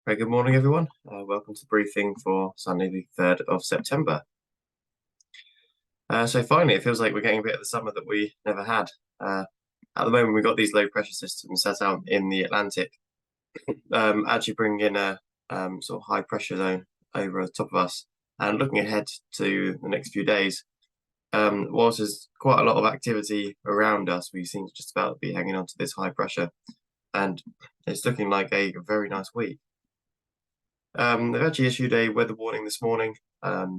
Very good morning, everyone. Welcome to the briefing for Sunday, the 3rd of September. So finally, it feels like we're getting a bit of the summer that we never had. At the moment, we've got these low pressure systems set out in the Atlantic, actually bringing in a sort of high pressure zone over the top of us. And looking ahead to the next few days, whilst there's quite a lot of activity around us, we seem to just about be hanging on to this high pressure. And it's looking like a very nice week. They've actually issued a weather warning this morning,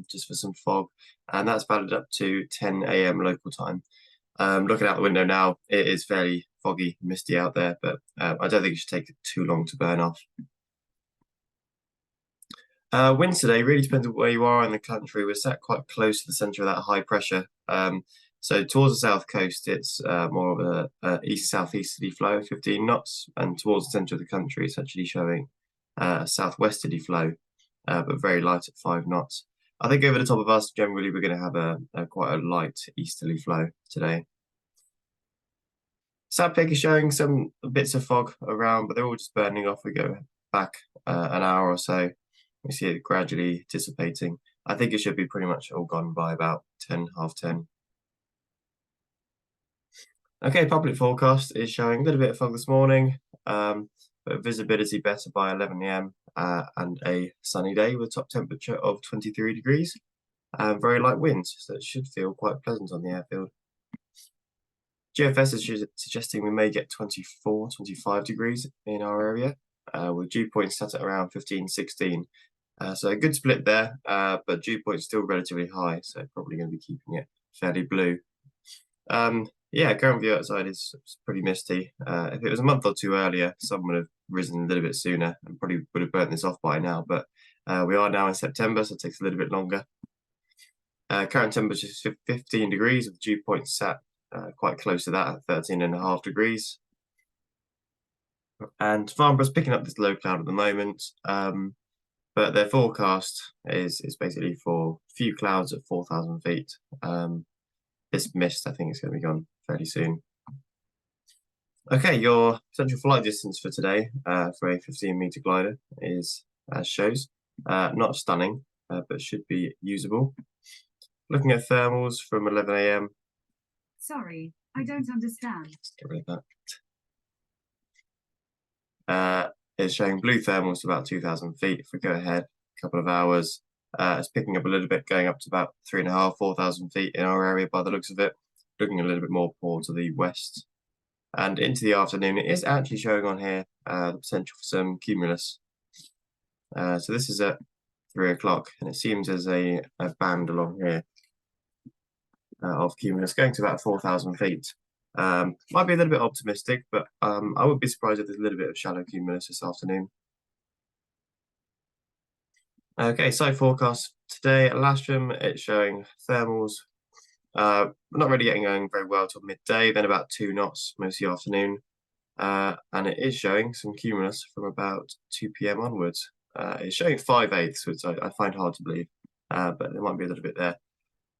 just for some fog, and that's valid up to 10 a.m. local time. Looking out the window now, it is fairly foggy, misty out there, but I don't think it should take too long to burn off. Winds today really depends on where you are in the country. We're sat quite close to the centre of that high pressure. So towards the south coast, it's more of a east-southeasterly flow, 15 knots, and towards the centre of the country, it's actually showing a southwesterly flow, but very light at 5 knots. I think over the top of us, generally, we're going to have a quite a light easterly flow today. South Peak is showing some bits of fog around, but they're all just burning off. We go back an hour or so, we see it gradually dissipating. I think it should be pretty much all gone by about 10, half 10. Okay, public forecast is showing a little bit of fog this morning, but visibility better by 11 a.m. And a sunny day with a top temperature of 23 degrees and very light winds, so it should feel quite pleasant on the airfield. GFS is suggesting we may get 24, 25 degrees in our area, with dew points set at around 15, 16. So a good split there, but dew points still relatively high, so probably going to be keeping it fairly blue. Yeah, current view outside is pretty misty. If it was a month or two earlier, sun would have risen a little bit sooner and probably would have burnt this off by now, but we are now in September, so it takes a little bit longer. Current temperature is 15 degrees, with dew points sat quite close to that at 13.5 degrees. And Farnborough's picking up this low cloud at the moment, but their forecast is basically for few clouds at 4,000 feet. This mist, I think, is going to be gone fairly soon. Okay, your potential flight distance for today for a 15-meter glider is as shows. Not stunning, but should be usable. Looking at thermals from 11 a.m. Sorry, I don't understand. Get rid of that. It's showing blue thermals to about 2,000 feet. If we go ahead a couple of hours, it's picking up a little bit, going up to about 3,500, 4,000 feet in our area by the looks of it. Looking a little bit more poor to the west. And into the afternoon, it is actually showing on here the potential for some cumulus. So this is at 3 o'clock, and it seems there's a band along here of cumulus going to about 4,000 feet. Might be a little bit optimistic, but I would be surprised if there's a little bit of shallow cumulus this afternoon. Okay, site forecast today at Lasham, it's showing thermals not really getting going very well till midday, then about 2 knots most of the afternoon. And it is showing some cumulus from about 2 p.m. onwards. It's showing 5/8, which I find hard to believe, but there might be a little bit there.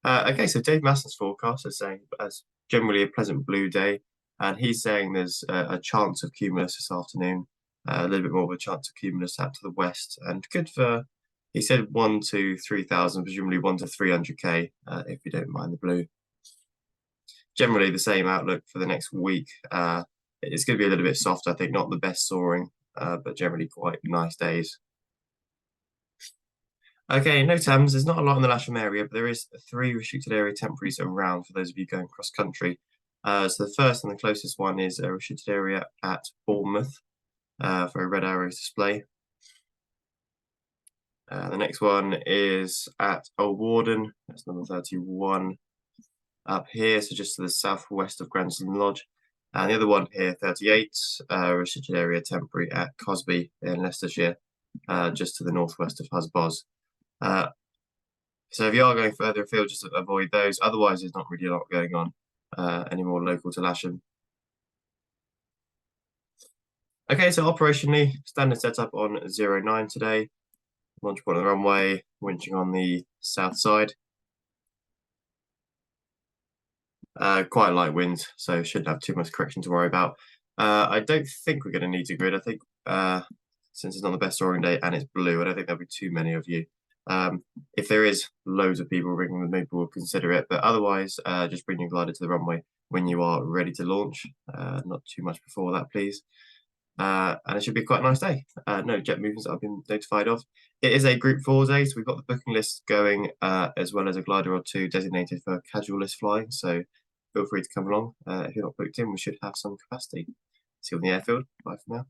Okay, so Dave Masson's forecast is saying as generally a pleasant blue day, and he's saying there's a chance of cumulus this afternoon, a little bit more of a chance of cumulus out to the west, and good for, he said 1 to 3,000, presumably 1 to 300k, if you don't mind the blue. Generally the same outlook for the next week. It's going to be a little bit soft, I think, not the best soaring, but generally quite nice days. Okay, no Thames. There's not a lot in the Lasham area, but there is 3 restricted area temporaries around for those of you going cross country. So the first and the closest one is a restricted area at Bournemouth for a red arrows display. The next one is at Old Warden. That's number 31 up here, so just to the southwest of Grandson Lodge. And the other one here, 38, restricted area temporary at Cosby in Leicestershire, just to the northwest of Husbos. So if you are going further afield, just avoid those. Otherwise, there's not really a lot going on anymore local to Lasham. Okay, so operationally, standard setup on 09 today. Launch point on the runway, winching on the south side. Quite light winds, so shouldn't have too much correction to worry about. I don't think we're going to need to grid. I think since it's not the best soaring day and it's blue, I don't think there'll be too many of you. If there is loads of people ringing, then maybe we'll consider it. But otherwise, just bring your glider to the runway when you are ready to launch. Not too much before that, please. And it should be quite a nice day. No jet movements that I've been notified of. It is a Group 4 day, so we've got the booking list going, as well as a glider or two designated for casual list flying. So feel free to come along. If you're not booked in, we should have some capacity. See you on the airfield. Bye for now.